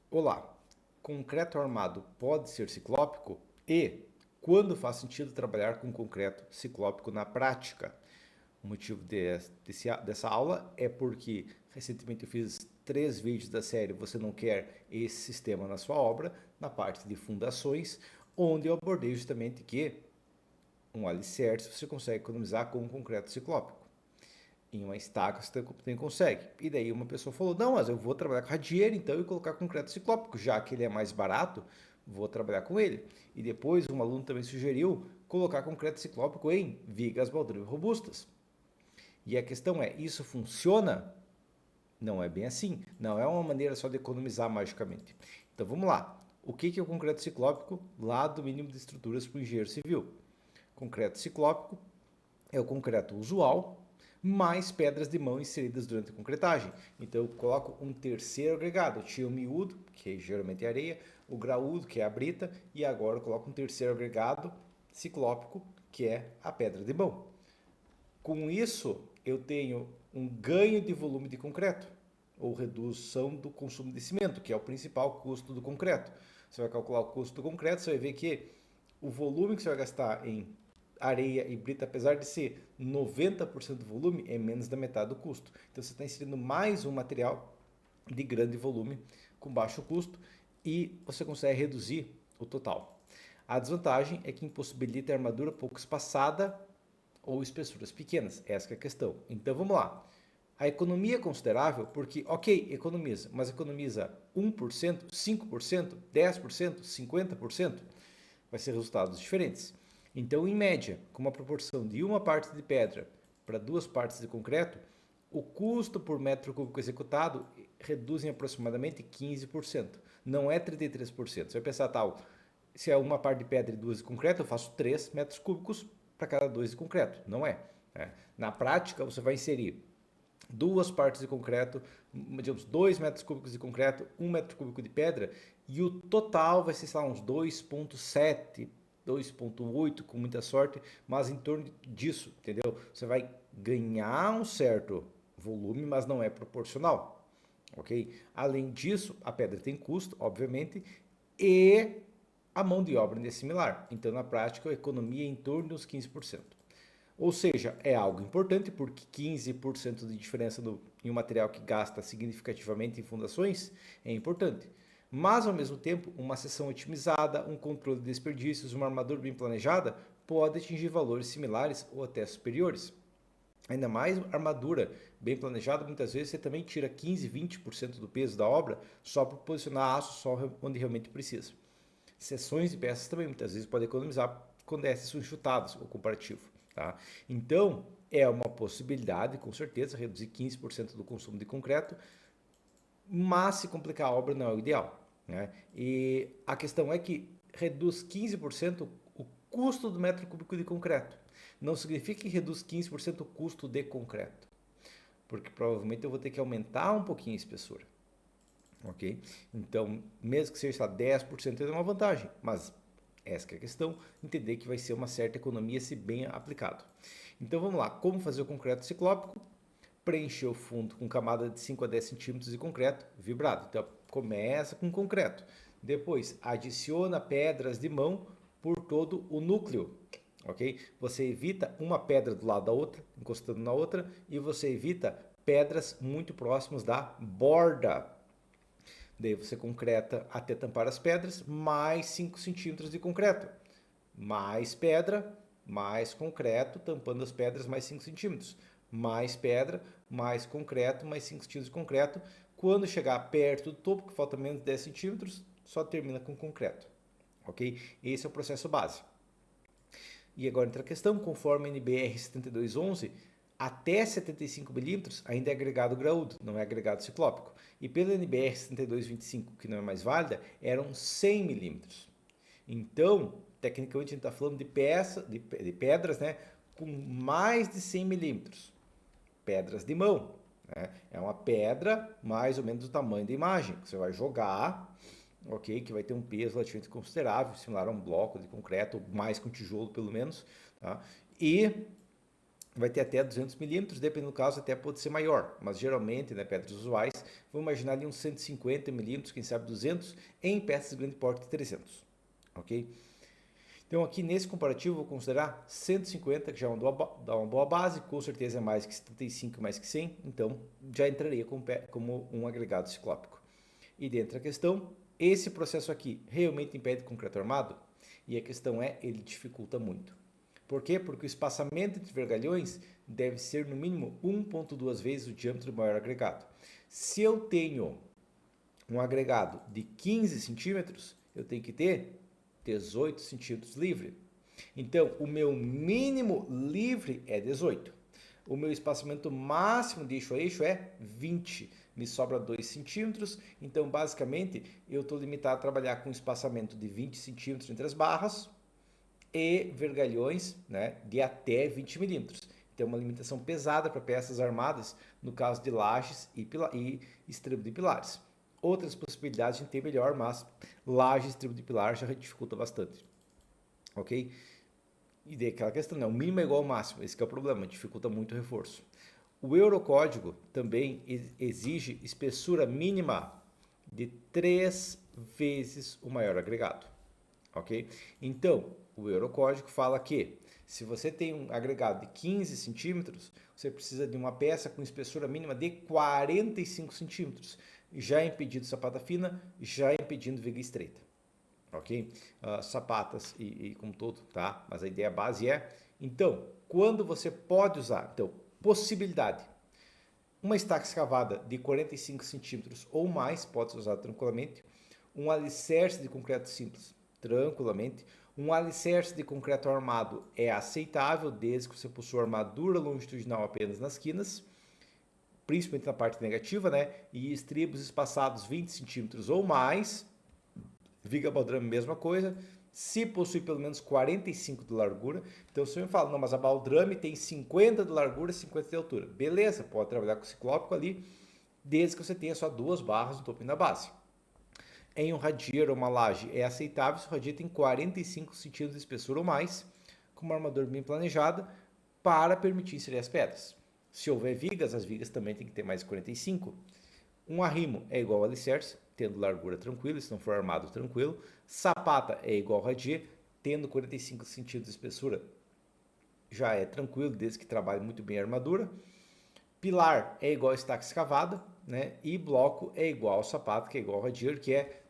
Olá, concreto armado pode ser ciclópico? E quando faz sentido trabalhar com concreto ciclópico na prática? O motivo dessa aula é porque recentemente eu fiz 3 vídeos da série Você Não Quer Esse Sistema na Sua Obra, na parte de fundações, onde eu abordei justamente que um alicerce você consegue economizar com um concreto ciclópico. Em uma estaca você também consegue. E daí uma pessoa falou, não, mas eu vou trabalhar com radieira então e colocar concreto ciclópico, já que ele é mais barato, vou trabalhar com ele. E depois um aluno também sugeriu colocar concreto ciclópico em vigas baldrio robustas. E a questão é, isso funciona? Não é bem assim. Não é uma maneira só de economizar magicamente. Então vamos lá. O que é o concreto ciclópico lá do mínimo de estruturas para o engenheiro civil? Concreto ciclópico é o concreto usual, mais pedras de mão inseridas durante a concretagem. Então eu coloco um terceiro agregado. Eu tinha o miúdo, que geralmente é areia, o graúdo, que é a brita, e agora eu coloco um terceiro agregado ciclópico, que é a pedra de mão. Com isso, eu tenho um ganho de volume de concreto, ou redução do consumo de cimento, que é o principal custo do concreto. Você vai calcular o custo do concreto, você vai ver que o volume que você vai gastar em areia e brita, apesar de ser 90% do volume, é menos da metade do custo. Então você está inserindo mais um material de grande volume com baixo custo e você consegue reduzir o total. A desvantagem é que impossibilita a armadura pouco espaçada ou espessuras pequenas. Essa é a questão. Então vamos lá. A economia é considerável porque, ok, economiza, mas economiza 1%, 5%, 10%, 50%, vai ser resultados diferentes. Então, em média, com uma proporção de uma parte de pedra para 2 partes de concreto, o custo por metro cúbico executado reduz em aproximadamente 15%. Não é 33%. Você vai pensar, tal, se é uma parte de pedra e 2 de concreto, eu faço 3 metros cúbicos para cada 2 de concreto. Não é. Na prática, você vai inserir 2 partes de concreto, digamos, 2 metros cúbicos de concreto, 1 metro cúbico de pedra, e o total vai ser, sei lá, uns 2,7, 2,8 com muita sorte, mas em torno disso, entendeu? Você vai ganhar um certo volume, mas não é proporcional, ok? Além disso, a pedra tem custo, obviamente, e a mão de obra ainda é similar. Então, na prática, a economia é em torno dos 15%. Ou seja, é algo importante porque 15% de diferença em um material que gasta significativamente em fundações é importante. Mas, ao mesmo tempo, uma seção otimizada, um controle de desperdícios, uma armadura bem planejada pode atingir valores similares ou até superiores. Ainda mais armadura bem planejada, muitas vezes você também tira 15, 20% do peso da obra só para posicionar aço só onde realmente precisa. Seções de peças também muitas vezes podem economizar quando essas são enxutadas, o comparativo. Tá? Então, é uma possibilidade, com certeza, reduzir 15% do consumo de concreto, mas se complicar a obra não é o ideal. Né? E a questão é que reduz 15% o custo do metro cúbico de concreto. Não significa que reduz 15% o custo de concreto, porque provavelmente eu vou ter que aumentar um pouquinho a espessura. Ok? Então, mesmo que seja 10%, é uma vantagem, mas essa é a questão, entender que vai ser uma certa economia se bem aplicado. Então vamos lá, como fazer o concreto ciclópico? Preencher o fundo com camada de 5 a 10 centímetros de concreto vibrado. Então começa com concreto, depois adiciona pedras de mão por todo o núcleo. Ok? Você evita uma pedra do lado da outra, encostando na outra, e você evita pedras muito próximas da borda. Daí você concreta até tampar as pedras, mais 5 centímetros de concreto. Mais pedra, mais concreto, tampando as pedras, mais 5 centímetros. Mais pedra, mais concreto, mais 5 centímetros de concreto. Quando chegar perto do topo, que falta menos de 10 centímetros, só termina com concreto. Ok? Esse é o processo base. E agora entra a questão, conforme a NBR 7211, até 75 milímetros ainda é agregado graúdo, não é agregado ciclópico. E pela NBR 7225, que não é mais válida, eram 100 milímetros. Então, tecnicamente a gente está falando de pedras, né, com mais de 100 milímetros. Pedras de mão. Né? É uma pedra mais ou menos do tamanho da imagem, que você vai jogar, ok? Que vai ter um peso relativamente considerável, similar a um bloco de concreto, mais com tijolo pelo menos. Tá? E vai ter até 200 milímetros, dependendo do caso até pode ser maior, mas geralmente, né, pedras usuais vou imaginar ali uns 150 milímetros, quem sabe 200, em peças de grande porte de 300, ok? Então aqui nesse comparativo eu vou considerar 150, que já dá uma boa base, com certeza é mais que 75, mais que 100, então já entraria como um agregado ciclópico. E dentro da questão, esse processo aqui realmente impede concreto armado? E a questão é, ele dificulta muito. Por quê? Porque o espaçamento entre vergalhões deve ser no mínimo 1,2 vezes o diâmetro do maior agregado. Se eu tenho um agregado de 15 centímetros, eu tenho que ter 18 centímetros livre. Então, o meu mínimo livre é 18. O meu espaçamento máximo de eixo a eixo é 20. Me sobra 2 centímetros. Então, basicamente, eu estou limitado a trabalhar com espaçamento de 20 centímetros entre as barras e vergalhões, né, de até 20 milímetros. Então, é uma limitação pesada para peças armadas, no caso de lajes e estribo de pilares. Outras possibilidades a gente tem melhor, mas laje e estribo de pilar já dificulta bastante. Ok? E daí aquela questão, né? O mínimo é igual ao máximo. Esse é o problema, dificulta muito o reforço. O Eurocódigo também exige espessura mínima de 3 vezes o maior agregado. Ok? Então, o Eurocódigo fala que se você tem um agregado de 15 centímetros, você precisa de uma peça com espessura mínima de 45 centímetros, já impedindo sapata fina, já impedindo viga estreita. Ok? Sapatas e como todo, tá? Mas a ideia base é, então, quando você pode usar? Então, possibilidade. Uma estaca escavada de 45 centímetros ou mais pode ser usada tranquilamente. Um alicerce de concreto simples, tranquilamente. Um alicerce de concreto armado é aceitável, desde que você possua armadura longitudinal apenas nas quinas, principalmente na parte negativa, né? E estribos espaçados 20 centímetros ou mais. Viga baldrame, mesma coisa. Se possui pelo menos 45 de largura, então se eu me falo, não, mas a baldrame tem 50 de largura e 50 de altura. Beleza, pode trabalhar com o ciclópico ali, desde que você tenha só 2 barras no topo e na base. Em um radier ou uma laje é aceitável se o radier tem 45 centímetros de espessura ou mais, com uma armadura bem planejada, para permitir inserir as pedras. Se houver vigas, as vigas também tem que ter mais de 45. Um arrimo é igual ao alicerce, tendo largura tranquila, se não for armado tranquilo. Sapata é igual ao radier, tendo 45 centímetros de espessura, já é tranquilo, desde que trabalhe muito bem a armadura. Pilar é igual a estaca escavada, né? E bloco é igual ao sapato, que é igual ao radier,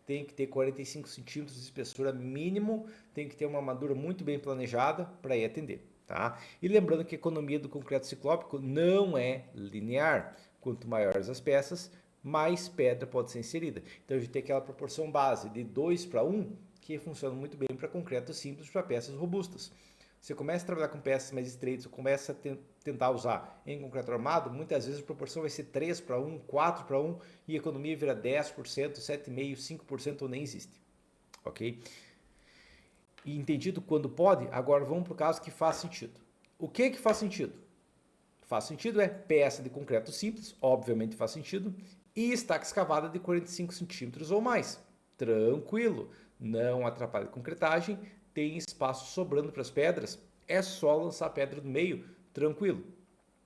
tem que ter 45 centímetros de espessura mínimo, tem que ter uma armadura muito bem planejada para ir atender. Tá? E lembrando que a economia do concreto ciclópico não é linear. Quanto maiores as peças, mais pedra pode ser inserida. Então a gente tem aquela proporção base de 2 para 1, que funciona muito bem para concreto simples, para peças robustas. Você começa a trabalhar com peças mais estreitas, começa a tentar usar em concreto armado, muitas vezes a proporção vai ser 3 para 1, 4 para 1 e a economia vira 10%, 7,5%, 5% ou nem existe. Ok? E entendido quando pode, agora vamos para o caso que faz sentido. O que faz sentido? Faz sentido é peça de concreto simples, obviamente faz sentido, e estaca escavada de 45 centímetros ou mais. Tranquilo, não atrapalha a concretagem, tem espaço sobrando para as pedras, é só lançar a pedra no meio, tranquilo.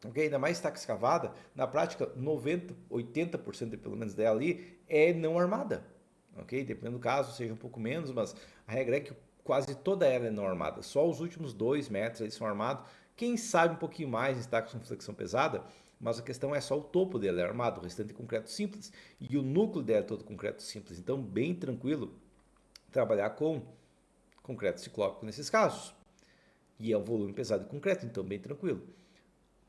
Okay? Ainda mais estaca escavada, na prática 90, 80% pelo menos dela ali é não armada. Okay? Dependendo do caso, seja um pouco menos, mas a regra é que quase toda ela é não armada. Só os últimos 2 metros eles são armados. Quem sabe um pouquinho mais em estacas com flexão pesada, mas a questão é só o topo dela é armado, o restante é concreto simples e o núcleo dela é todo concreto simples. Então, bem tranquilo trabalhar com concreto ciclópico nesses casos. E é um volume pesado de concreto, então bem tranquilo.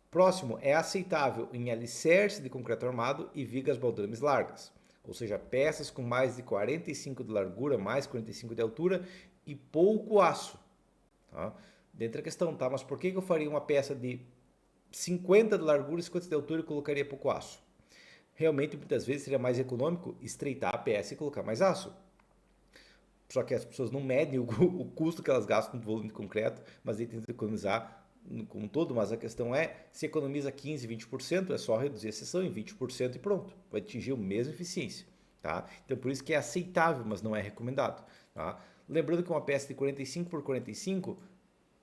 Próximo, é aceitável em alicerce de concreto armado e vigas baldrames largas, ou seja, peças com mais de 45 de largura, mais 45 de altura e pouco aço. Tá? Dentro da questão, tá? Mas por que eu faria uma peça de 50 de largura e 50 de altura e colocaria pouco aço? Realmente, muitas vezes, seria mais econômico estreitar a peça e colocar mais aço. Só que as pessoas não medem o custo que elas gastam no volume de concreto, mas aí tentam economizar como um todo. Mas a questão é, se economiza 15, 20%, é só reduzir a seção em 20% e pronto. Vai atingir a mesma eficiência. Tá? Então, por isso que é aceitável, mas não é recomendado. Tá? Lembrando que uma peça de 45 por 45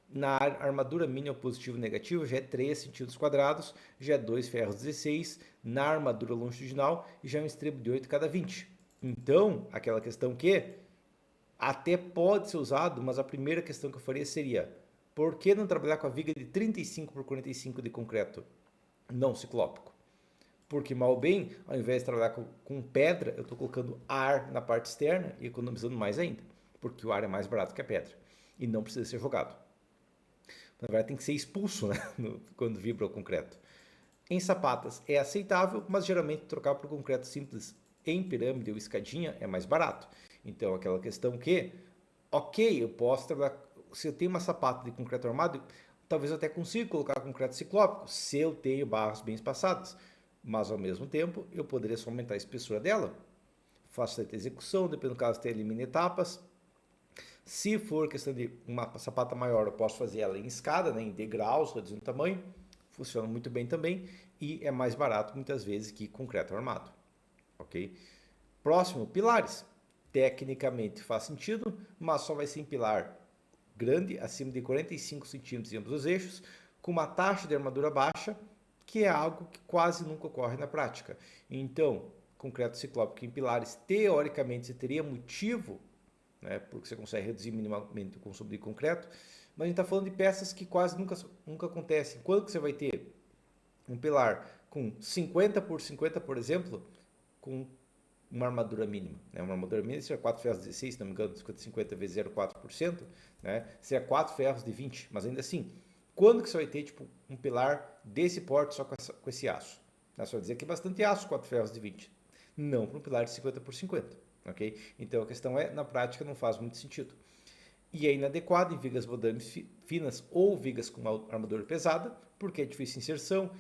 Na armadura mínima positivo e negativo já é 3 centímetros quadrados, já é 2 ferros 16. Na armadura longitudinal já é um estrebo de 8 cada 20. Então, aquela questão que até pode ser usado, mas a primeira questão que eu faria seria: por que não trabalhar com a viga de 35 por 45 de concreto não ciclópico? Porque, mal ou bem, ao invés de trabalhar com pedra, eu estou colocando ar na parte externa e economizando mais ainda, porque o ar é mais barato que a pedra e não precisa ser jogado. Na verdade, tem que ser expulso, né, quando vibra o concreto. Em sapatas é aceitável, mas geralmente trocar por concreto simples em pirâmide ou escadinha é mais barato. Então, aquela questão que, ok, eu posso trabalhar, se eu tenho uma sapata de concreto armado, talvez eu até consiga colocar concreto ciclópico, se eu tenho barras bem espaçadas. Mas, ao mesmo tempo, eu poderia só aumentar a espessura dela. Facilita a execução, dependendo do caso, tem elimina etapas. Se for questão de uma sapata maior, eu posso fazer ela em escada, né, em degraus, reduzindo o tamanho. Funciona muito bem também e é mais barato muitas vezes que concreto armado. Ok? Próximo, pilares. Tecnicamente faz sentido, mas só vai ser em pilar grande, acima de 45 centímetros em ambos os eixos, com uma taxa de armadura baixa, que é algo que quase nunca ocorre na prática. Então, concreto ciclópico em pilares, teoricamente, você teria motivo, né, porque você consegue reduzir minimamente o consumo de concreto, mas a gente está falando de peças que quase nunca acontecem. Quando que você vai ter um pilar com 50 por 50, por exemplo, com uma armadura mínima? Né? Uma armadura mínima seria 4 ferros de 16, se não me engano, 50 vezes 0,4%, né? Seria 4 ferros de 20, mas ainda assim, quando que você vai ter tipo, um pilar desse porte só com esse aço? Você vai dizer que é bastante aço, 4 ferros de 20. Não para um pilar de 50 por 50. Okay? Então a questão é, na prática não faz muito sentido. E é inadequado em vigas rodames finas ou vigas com uma armadura pesada, porque é difícil inserção,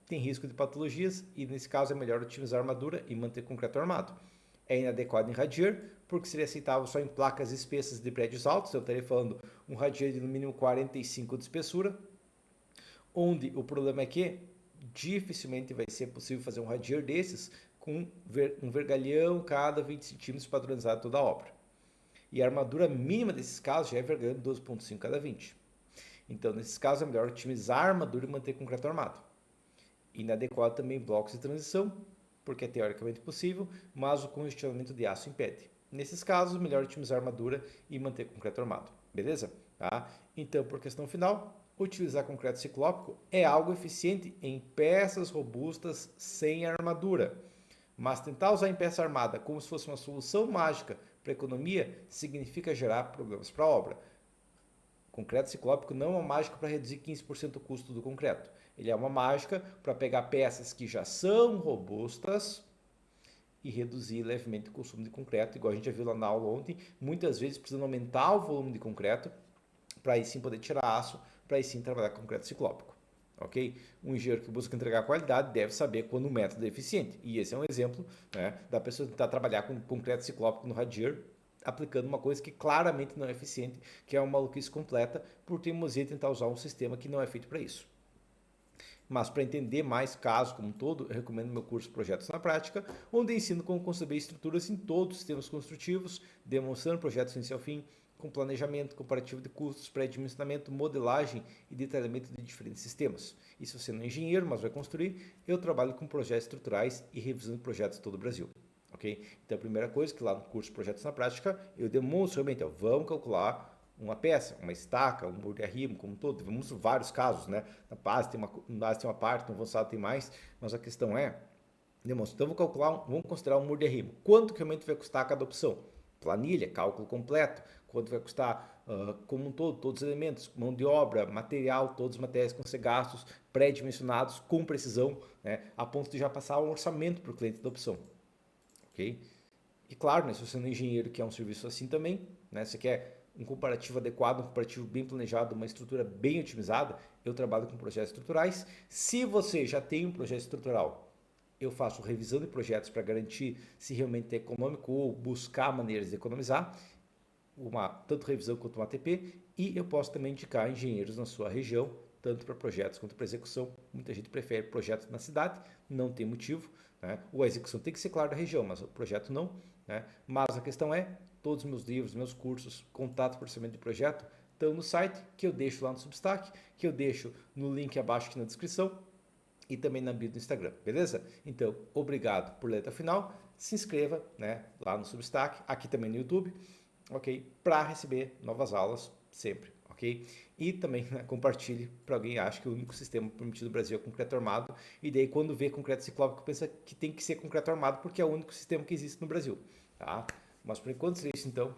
tem risco de patologias e nesse caso é melhor utilizar armadura e manter concreto armado. É inadequado em radier, porque seria aceitável só em placas espessas de prédios altos, eu estaria falando um radier de no mínimo 45 de espessura, onde o problema é que dificilmente vai ser possível fazer um radier desses com um vergalhão cada 20 centímetros padronizado toda a obra. E a armadura mínima desses casos já é vergalhão de 12,5 cada 20. Então, nesses casos, é melhor otimizar a armadura e manter concreto armado. Inadequado também blocos de transição, porque é teoricamente possível, mas o congestionamento de aço impede. Nesses casos, melhor otimizar a armadura e manter concreto armado. Beleza? Tá? Então, por questão final, utilizar concreto ciclópico é algo eficiente em peças robustas sem armadura. Mas tentar usar em peça armada como se fosse uma solução mágica para a economia significa gerar problemas para a obra. Concreto ciclópico não é uma mágica para reduzir 15% o custo do concreto. Ele é uma mágica para pegar peças que já são robustas e reduzir levemente o consumo de concreto, igual a gente já viu lá na aula ontem, muitas vezes precisando aumentar o volume de concreto para aí sim poder tirar aço, para aí sim trabalhar com concreto ciclópico. Ok? Um engenheiro que busca entregar qualidade deve saber quando o método é eficiente. E esse é um exemplo, né, da pessoa tentar trabalhar com concreto ciclópico no radier, aplicando uma coisa que claramente não é eficiente, que é uma maluquice completa, por teimosia tentar usar um sistema que não é feito para isso. Mas para entender mais casos como um todo, eu recomendo meu curso Projetos na Prática, onde ensino como conceber estruturas em todos os sistemas construtivos, demonstrando projetos início ao fim, com planejamento, comparativo de custos, pré-dimensionamento, modelagem e detalhamento de diferentes sistemas. E se você não é engenheiro, mas vai construir, eu trabalho com projetos estruturais e revisando projetos em todo o Brasil. Okay? Então a primeira coisa que lá no curso Projetos na Prática, eu demonstro realmente, vamos calcular uma peça, uma estaca, um muro de arrimo, como um todo. Vamos vários casos, né? Na base tem uma parte, no avançado tem mais, mas a questão é, demonstra. Então vamos considerar um muro de arrimo. Quanto que realmente vai custar cada opção? Planilha, cálculo completo, quanto vai custar como um todo, todos os elementos, mão de obra, material, todos os materiais que vão ser gastos, pré-dimensionados, com precisão, né? A ponto de já passar um orçamento para o cliente da opção. Ok? E claro, né, se você não é engenheiro que é um serviço assim também, né, você quer um comparativo adequado, um comparativo bem planejado, uma estrutura bem otimizada, eu trabalho com projetos estruturais. Se você já tem um projeto estrutural, eu faço revisão de projetos para garantir se realmente é econômico ou buscar maneiras de economizar, tanto revisão quanto uma ATP, e eu posso também indicar engenheiros na sua região, tanto para projetos quanto para execução. Muita gente prefere projetos na cidade, não tem motivo, né? Ou a execução tem que ser clara da região, mas o projeto não, né? Mas a questão é, todos os meus livros, meus cursos, contato por orçamento de projeto, então no site, que eu deixo lá no Substack, que eu deixo no link abaixo aqui na descrição e também na bio do Instagram, beleza? Então, obrigado por ler até o final. Se inscreva, né, lá no Substack, aqui também no YouTube, ok? Para receber novas aulas sempre, ok? E também, né, compartilhe para alguém que acha que o único sistema permitido no Brasil é concreto armado, e daí quando vê concreto ciclópico pensa que tem que ser concreto armado porque é o único sistema que existe no Brasil, tá? Mas por enquanto é isso então.